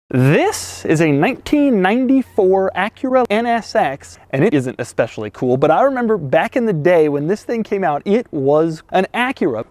This is a 1994 Acura NSX, and it isn't especially cool, but I remember back in the day when this thing came out, it was an Acura.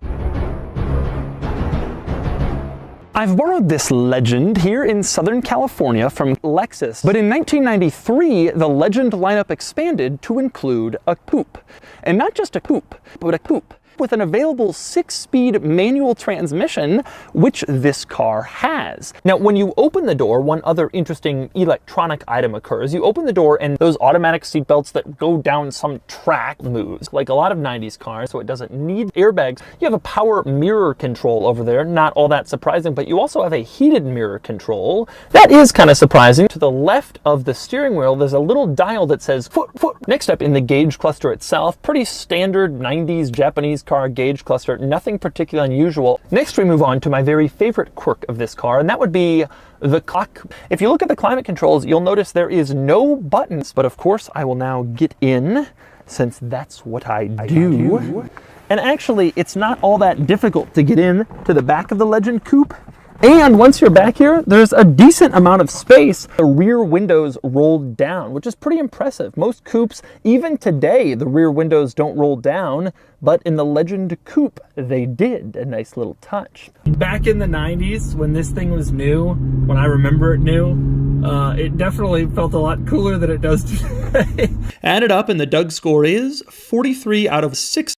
I've borrowed this Legend here in Southern California from Lexus, but in 1993, the Legend lineup expanded to include a coupe. And not just a coupe, but a coupe with an available 6-speed manual transmission, which this car has. Now, when you open the door, one other interesting electronic item occurs. You open the door and those automatic seatbelts that go down some track moves, like a lot of 90s cars, so it doesn't need airbags. You have a power mirror control over there, not all that surprising, but you also have a heated mirror control. That is kind of surprising. To the left of the steering wheel, there's a little dial that says foot. Next up in the gauge cluster itself, pretty standard 90s Japanese car gauge cluster, nothing particularly unusual. Next we move on to my very favorite quirk of this car, and that would be the clock. If you look at the climate controls, you'll notice there is no buttons, but of course I will now get in, since that's what I do. And actually, it's not all that difficult to get in to the back of the Legend Coupe. And once you're back here, there's a decent amount of space. The rear windows rolled down, which is pretty impressive. Most coupes, even today, the rear windows don't roll down, but in the Legend Coupe, they did. A nice little touch. Back in the 90s, when this thing was new, when I remember it new, it definitely felt a lot cooler than it does today. Added up, and the Doug score is 43 out of 6.